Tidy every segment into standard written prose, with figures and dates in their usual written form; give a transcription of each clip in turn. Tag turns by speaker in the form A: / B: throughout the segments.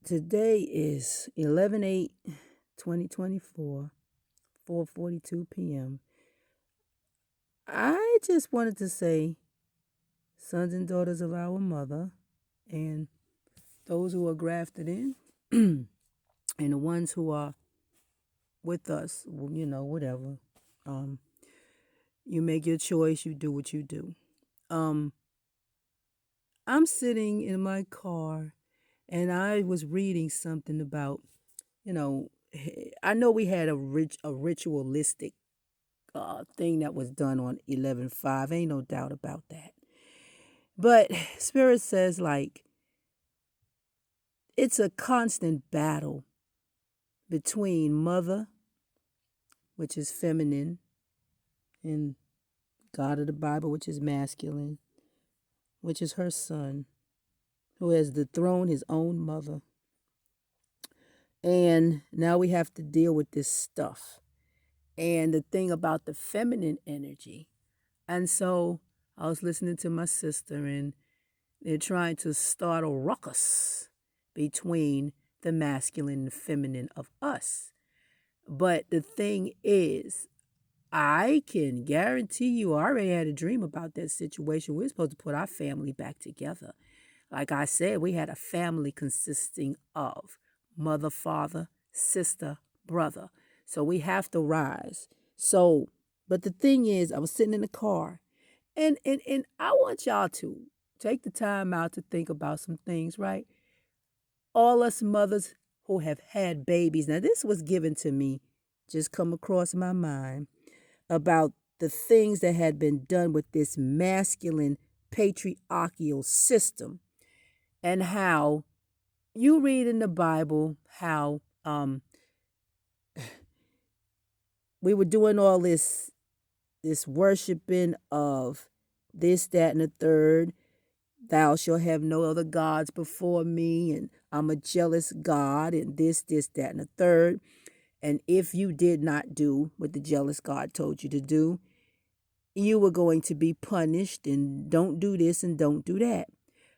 A: Today is 11/8/2024, 4:42 p.m. I just wanted to say, sons and daughters of our mother, and those who are grafted in, and the ones who are with us, whatever. Um, you make your choice, you do what you do. Um, I'm sitting in my car and I was reading something about, you know, I know we had a ritualistic thing that was done on 11/5. Ain't no doubt about that. But Spirit says, like, it's a constant battle between mother, which is feminine, and God of the Bible, which is masculine, which is her son, who has dethroned his own mother. And now we have to deal with this stuff. And the thing about the feminine energy. And so I was listening to my sister, and they're trying to start a ruckus between the masculine and feminine of us. But the thing is, I can guarantee you, I already had a dream about that situation. We were supposed to put our family back together. Like I said, we had a family consisting of mother, father, sister, brother. So we have to rise. So, but the thing is, I was sitting in the car, and I want y'all to take the time out to think about some things, right? All us mothers who have had babies. Now, this was given to me, just come across my mind about the things that had been done with this masculine patriarchal system, and how you read in the Bible how we were doing all this worshiping of this, that, and the third. Thou shalt have no other gods before me, and I'm a jealous God, and this, that, and the third. And if you did not do what the jealous God told you to do, you were going to be punished, and don't do this and don't do that.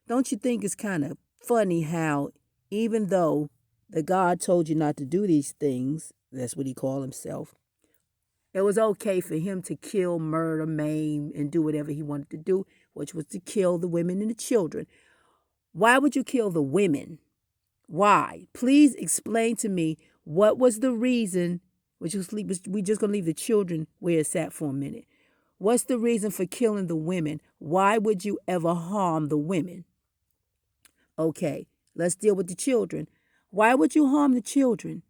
A: Don't you think it's kind of funny how, even though the God told you not to do these things, that's what he called himself, it was okay for him to kill, murder, maim, and do whatever he wanted to do, which was to kill the women and the children. Why would you kill the women? Why? Please explain to me what was the reason. We just gonna leave the children where it's at for a minute. What's the reason for killing the women? Why would you ever harm the women? Okay, let's deal with the children. Why would you harm the children?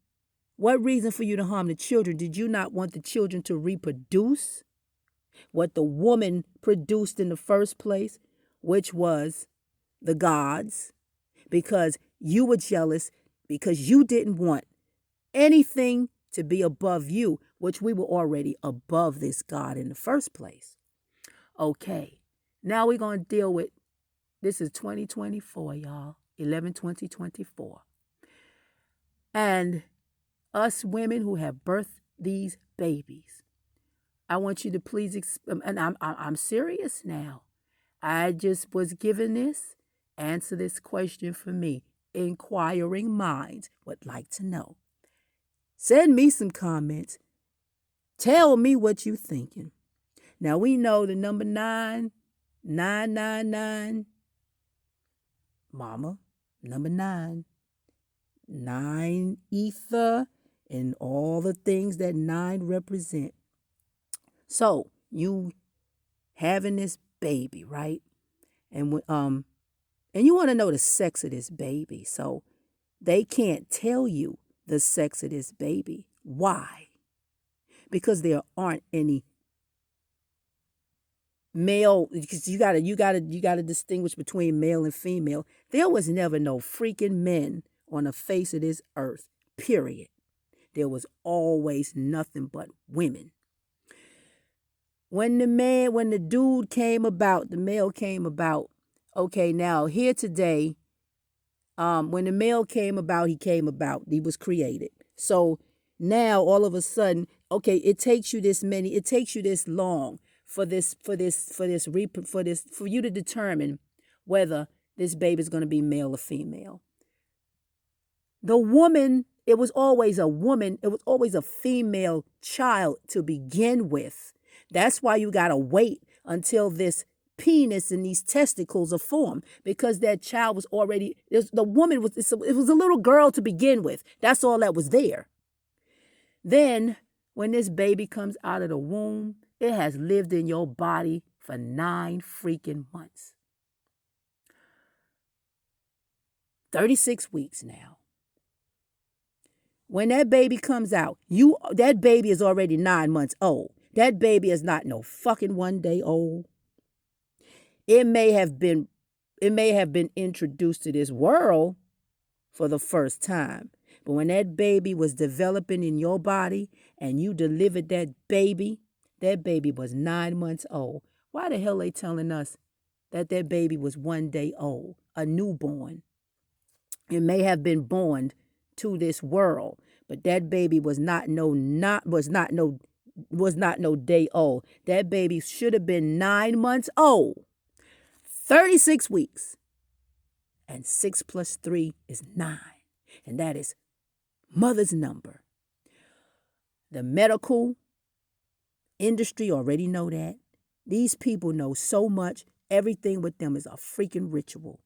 A: What reason for you to harm the children? Did you not want the children to reproduce what the woman produced in the first place, which was the gods? Because you were jealous, because you didn't want anything to be above you, which we were already above this God in the first place. Okay, now we're going to deal with, this is 2024, y'all, 11/20/24. And us women who have birthed these babies, I want you to please, and I'm serious now. I just was given this. Answer this question for me. Inquiring minds would like to know. Send me some comments. Tell me what you're thinking. Now we know the number 9, 9, 9, 9. Mama, number 9. 9 ether and all the things that 9 represent. So you having this baby, right? And you want to know the sex of this baby. So they can't tell you the sex of this baby. Why? Because there aren't any male, because you gotta distinguish between male and female. There was never no freaking men on the face of this earth. Period. There was always nothing but women. When the dude came about, the male came about. Okay, now here today, when the male came about, he was created. So now all of a sudden, okay, it takes you this long for you to determine whether this baby is going to be male or female. The woman, it was always a woman, it was always a female child to begin with. That's why you got to wait until this penis and these testicles are formed, because that child was already, the woman was, it was a little girl to begin with. That's all that was there. Then when this baby comes out of the womb, it has lived in your body for 9 freaking months. 36 weeks now. When that baby comes out, that baby is already 9 months old. That baby is not no fucking 1 day old. It may have been introduced to this world for the first time. But when that baby was developing in your body and you delivered that baby was 9 months old. Why the hell are they telling us that baby was 1 day old, a newborn? It may have been born to this world, but that baby was not no day old. That baby should have been 9 months old. 36 weeks. And 6 plus 3 is 9. And that is mother's number. The medical industry already know that. These people know so much. Everything with them is a freaking ritual.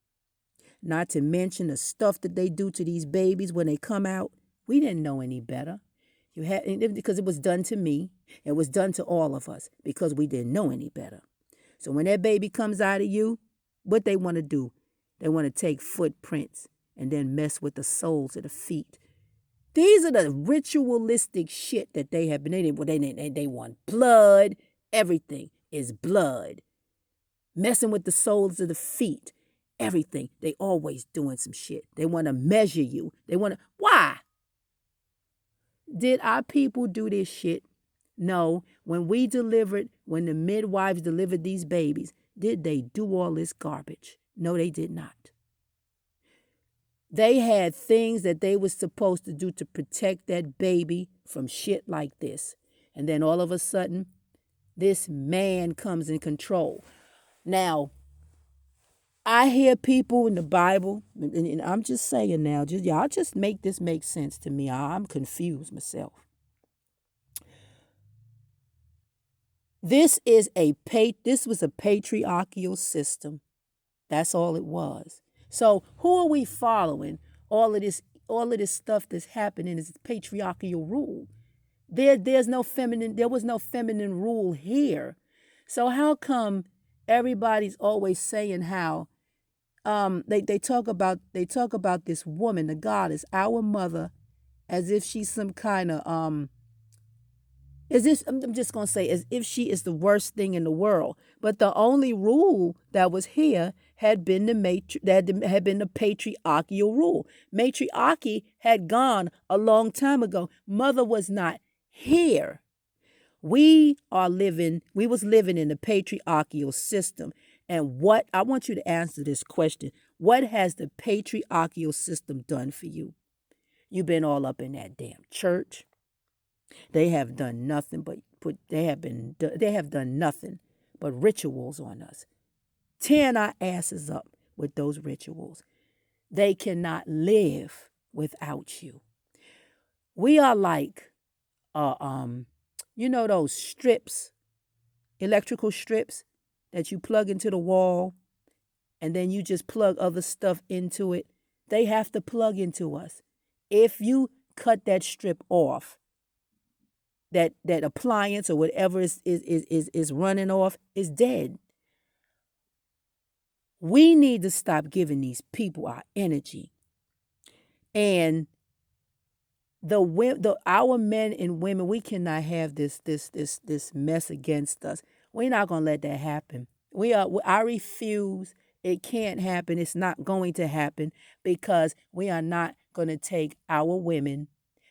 A: Not to mention the stuff that they do to these babies when they come out. We didn't know any better. Because it was done to me. It was done to all of us because we didn't know any better. So when that baby comes out of you, what they want to do? They want to take footprints and then mess with the soles of the feet. These are the ritualistic shit that they have been. They want blood. Everything is blood. Messing with the soles of the feet. Everything. They always doing some shit. They want to measure you. Why? Did our people do this shit? No. When the midwives delivered these babies, did they do all this garbage? No, they did not. They had things that they were supposed to do to protect that baby from shit like this. And then all of a sudden, this man comes in control. Now, I hear people in the Bible, and I'm just saying now, y'all just make this make sense to me. I'm confused myself. This was a patriarchal system. That's all it was. So who are we following? All of this stuff that's happening is patriarchal rule. There was no feminine rule here. So how come everybody's always saying how they talk about this woman, the goddess, our mother, as if she's some kind of I'm just gonna say as if she is the worst thing in the world. But the only rule that was here had been the patriarchal rule. Matriarchy had gone a long time ago. Mother was not here. We was living in the patriarchal system. And what I want you to answer this question: what has the patriarchal system done for you? You've been all up in that damn church. They have done nothing but rituals on us, tearing our asses up with those rituals. They cannot live without you. We are like, those strips, electrical strips that you plug into the wall, and then you just plug other stuff into it. They have to plug into us. If you cut that strip off, that appliance or whatever is running off is dead. We need to stop giving these people our energy. And our men and women, we cannot have this mess against us. We're not gonna let that happen. I refuse. It can't happen. It's not going to happen because we are not gonna take our women.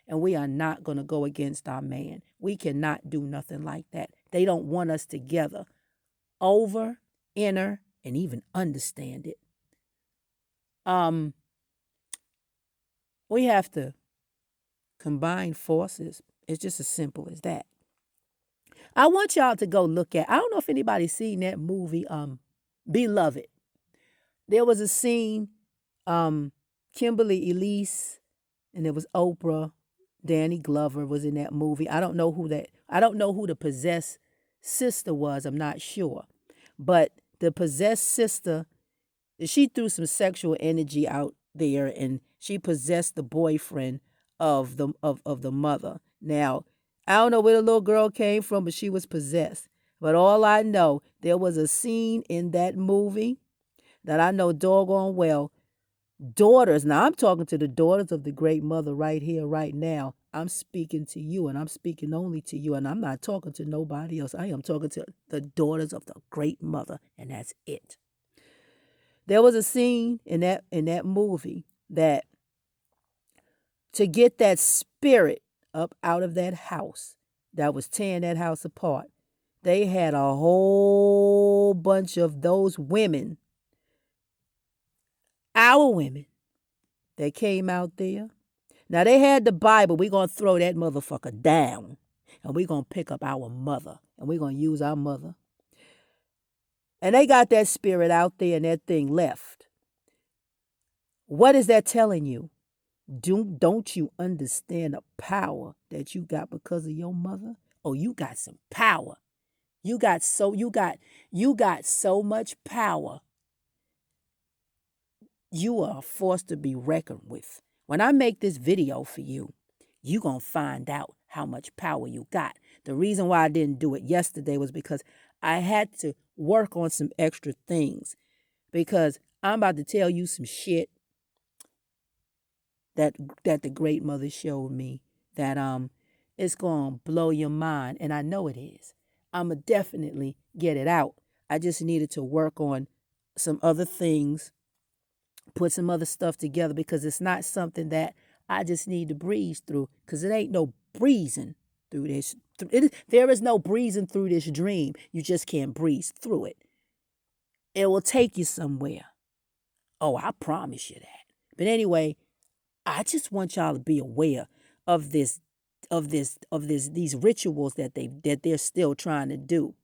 A: And we are not going to go against our man. We cannot do nothing like that. They don't want us together. Over, inner, and even understand it. We have to combine forces. It's just as simple as that. I want y'all to go look at, I don't know if anybody's seen that movie, Beloved. There was a scene, Kimberly Elise and it was Oprah. Danny Glover was in that movie. I don't know who the possessed sister was. I'm not sure. But the possessed sister, she threw some sexual energy out there and she possessed the boyfriend of the mother. Now, I don't know where the little girl came from, but she was possessed. But all I know, there was a scene in that movie that I know doggone well. Daughters, now I'm talking to the daughters of the great mother right here, right now. I'm speaking to you and I'm speaking only to you, and I'm not talking to nobody else. I am talking to the daughters of the great mother, and that's it. There was a scene in that movie that to get that spirit up out of that house that was tearing that house apart, they had a whole bunch of those women, our women, that came out there. Now they had the Bible. We're going to throw that motherfucker down. And we're going to pick up our mother. And we're going to use our mother. And they got that spirit out there and that thing left. What is that telling you? Don't you understand the power that you got because of your mother? Oh, you got some power. You got so much power. You are a force to be reckoned with. When I make this video for you, you're going to find out how much power you got. The reason why I didn't do it yesterday was because I had to work on some extra things, because I'm about to tell you some shit that the great mother showed me that it's going to blow your mind, and I know it is. I'm going to definitely get it out. I just needed to work on some other things, put some other stuff together, because it's not something that I just need to breeze through, because it ain't no breezing through this. There is no breezing through this dream. You just can't breeze through it. It will take you somewhere. Oh, I promise you that. But anyway, I just want y'all to be aware of these rituals that they're still trying to do.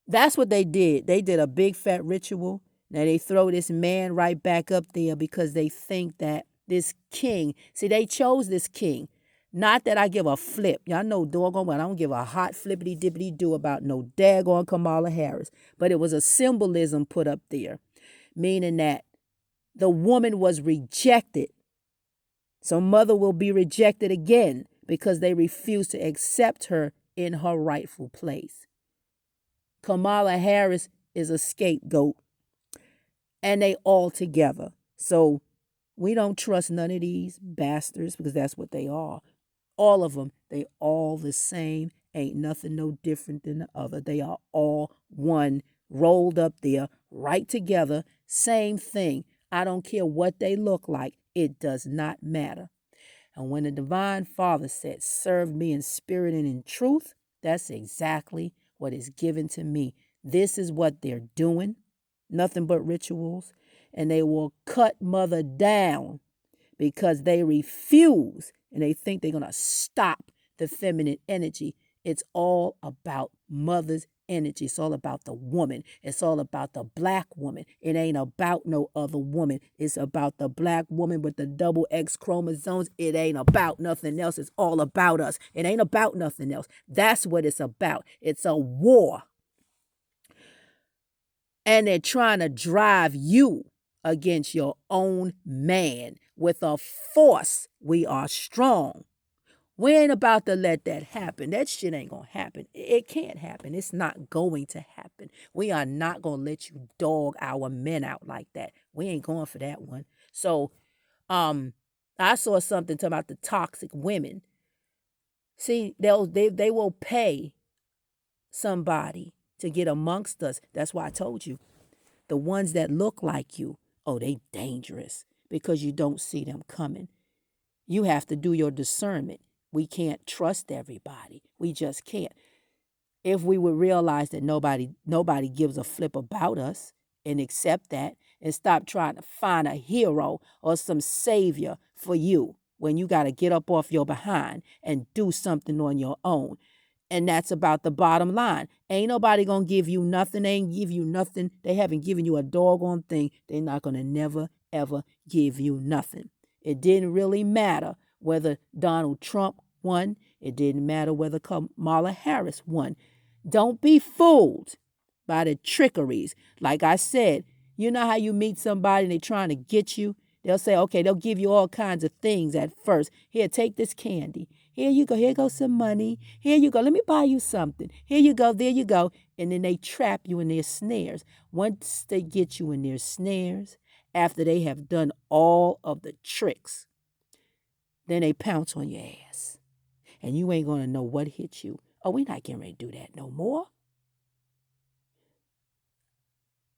A: That's what they did. They did a big fat ritual. Now they throw this man right back up there because they think that this king, see, they chose this king. Not that I give a flip. Y'all know doggone well I don't give a hot flippity dippity do about no daggone Kamala Harris. But it was a symbolism put up there, meaning that the woman was rejected. So mother will be rejected again because they refuse to accept her in her rightful place. Kamala Harris is a scapegoat, and they all together. So we don't trust none of these bastards, because that's what they are. All of them, they all the same. Ain't nothing no different than the other. They are all one, rolled up there, right together, same thing. I don't care what they look like. It does not matter. And when the Divine Father said, serve me in spirit and in truth, that's exactly what is given to me. This is what they're doing. Nothing but rituals. And they will cut mother down because they refuse and they think they're going to stop the feminine energy. It's all about mother's energy. It's all about the woman. It's all about the black woman. It ain't about no other woman. It's about the black woman with the double X chromosomes. It ain't about nothing else. It's all about us. It ain't about nothing else. That's what it's about. It's a war. And they're trying to drive you against your own man with a force. We are strong. We ain't about to let that happen. That shit ain't going to happen. It can't happen. It's not going to happen. We are not going to let you dog our men out like that. We ain't going for that one. So I saw something talking about the toxic women. See, they will pay somebody to get amongst us. That's why I told you. The ones that look like you, oh, they dangerous because you don't see them coming. You have to do your discernment. We can't trust everybody. We just can't. If we would realize that nobody gives a flip about us and accept that and stop trying to find a hero or some savior for you when you got to get up off your behind and do something on your own. And that's about the bottom line. Ain't nobody going to give you nothing. They ain't give you nothing. They haven't given you a doggone thing. They're not going to never, ever give you nothing. It didn't really matter whether Donald Trump won. It didn't matter whether Kamala Harris won. Don't be fooled by the trickeries. Like I said, you know how you meet somebody and they're trying to get you? They'll say, okay, they'll give you all kinds of things at first. Here, take this candy. Here you go. Here goes some money. Here you go. Let me buy you something. Here you go. There you go. And then they trap you in their snares. Once they get you in their snares, after they have done all of the tricks, then they pounce on your ass. And you ain't going to know what hit you. Oh, we're not getting ready to do that no more.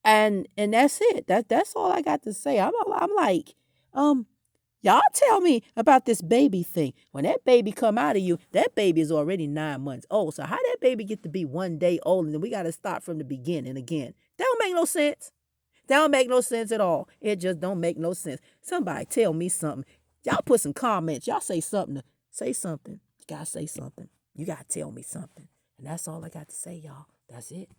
A: And that's it. That's all I got to say. I'm like, y'all tell me about this baby thing. When that baby come out of you, that baby is already 9 months old. So how that baby get to be 1 day old, and then we got to start from the beginning again? That don't make no sense. That don't make no sense at all. It just don't make no sense. Somebody tell me something. Y'all put some comments. Y'all say something. Say something. You gotta say something. You gotta tell me something. And that's all I got to say, y'all. That's it.